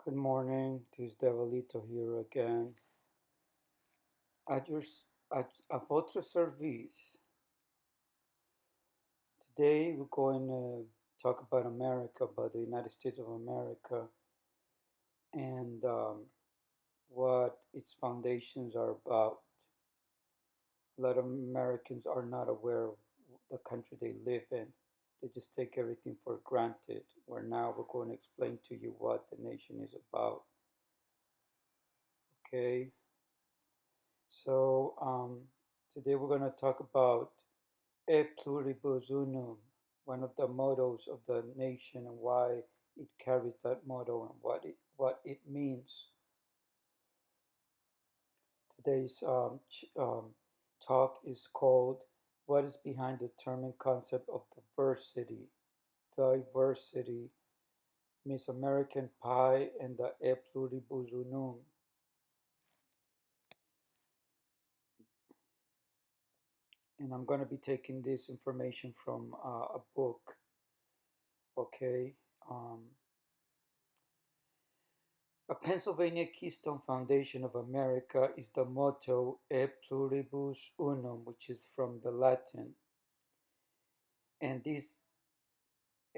Good morning, this is Devalito here again. At your at votre service. Today we're going to talk about America, about the United States of America, and what its foundations are about. A lot of Americans are not aware of the country they live in. They just take everything for granted. Where now we're going to explain to you what the nation is about. Okay, so today we're going to talk about E pluribus unum, one of the mottos of the nation and why it carries that motto and what it means. Today's talk is called "What is behind the term and concept of diversity?" Diversity, Miss American Pie, and the E pluribus unum. And I'm going to be taking this information from a book. Okay. Um, A Pennsylvania Keystone Foundation of America is the motto E pluribus unum, which is from the Latin. And this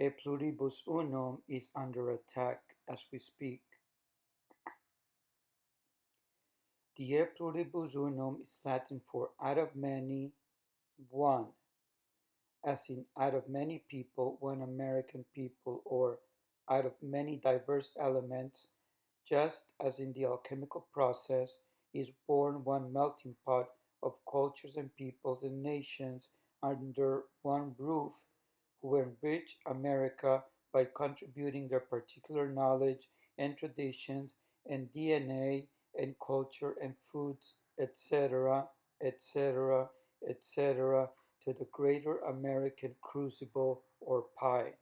E pluribus unum is under attack as we speak. The E pluribus unum is Latin for out of many, one, as in out of many people, one American people, or out of many diverse elements, just as in the alchemical process is born one melting pot of cultures and peoples and nations under one roof, who enrich America by contributing their particular knowledge and traditions and DNA and culture and foods, etc., etc., etc., to the greater American crucible or pie.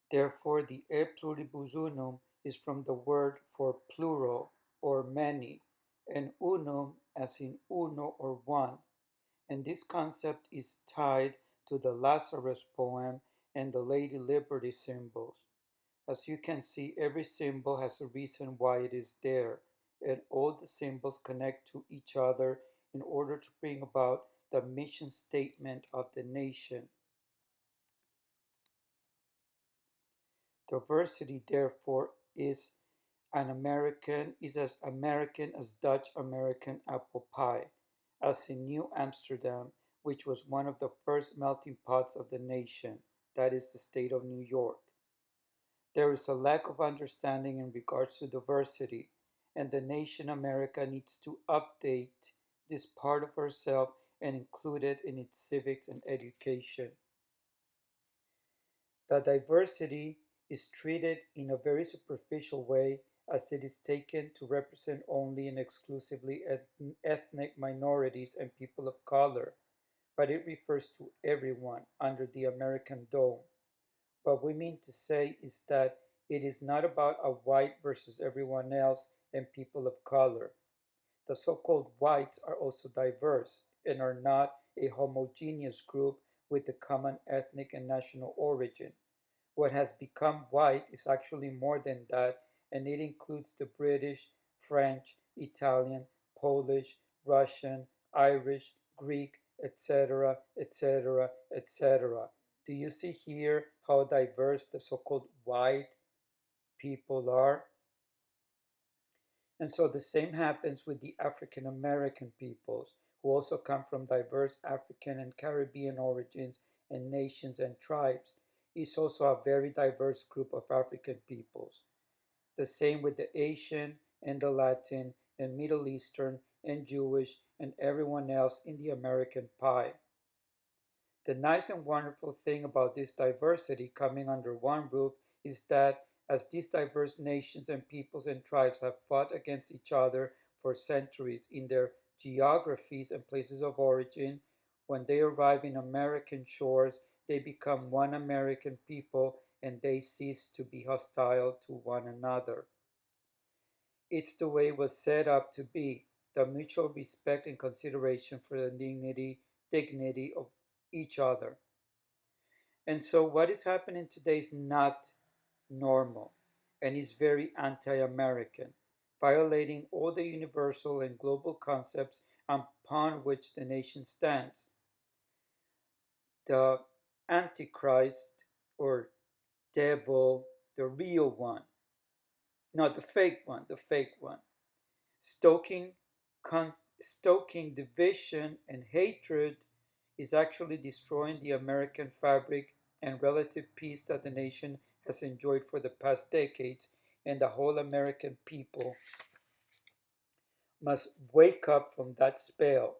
Therefore, the E pluribus unum is from the word for plural or many, and unum as in uno or one, and this concept is tied to the Lazarus poem and the Lady Liberty symbols. As you can see, every symbol has a reason why it is there, and all the symbols connect to each other in order to bring about the mission statement of the nation. Diversity, therefore, is as American as Dutch American apple pie, as in New Amsterdam, which was one of the first melting pots of the nation, that is the state of New York. There is a lack of understanding in regards to diversity, and the nation America needs to update this part of herself and include it in its civics and education. The diversity is treated in a very superficial way as it is taken to represent only and exclusively ethnic minorities and people of color, but it refers to everyone under the American dome. What we mean to say is that it is not about a white versus everyone else and people of color. The so-called whites are also diverse and are not a homogeneous group with a common ethnic and national origin. What has become white is actually more than that, and it includes the British, French, Italian, Polish, Russian, Irish, Greek, etc., etc., etc. Do you see here how diverse the so-called white people are? And so the same happens with the African American peoples, who also come from diverse African and Caribbean origins and nations and tribes. It's also a very diverse group of African peoples. The same with the Asian and the Latin and Middle Eastern and Jewish and everyone else in the American pie. The nice and wonderful thing about this diversity coming under one roof is that as these diverse nations and peoples and tribes have fought against each other for centuries in their geographies and places of origin, when they arrive in American shores, they become one American people and they cease to be hostile to one another. It's the way it was set up to be, the mutual respect and consideration for the dignity of each other. And so what is happening today is not normal, and is very anti American, violating all the universal and global concepts upon which the nation stands. The Antichrist or devil, the real one, not the fake one, stoking, stoking division and hatred is actually destroying the American fabric and relative peace that the nation has enjoyed for the past decades, and the whole American people must wake up from that spell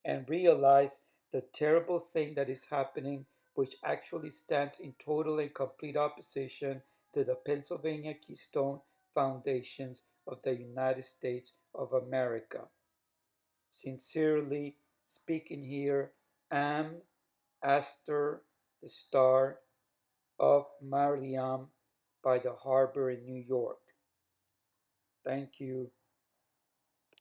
and realize the terrible thing that is happening, which actually stands in total and complete opposition to the Pennsylvania Keystone foundations of the United States of America. Sincerely speaking here, am Astor, the star of Mariam by the harbor in New York. Thank you.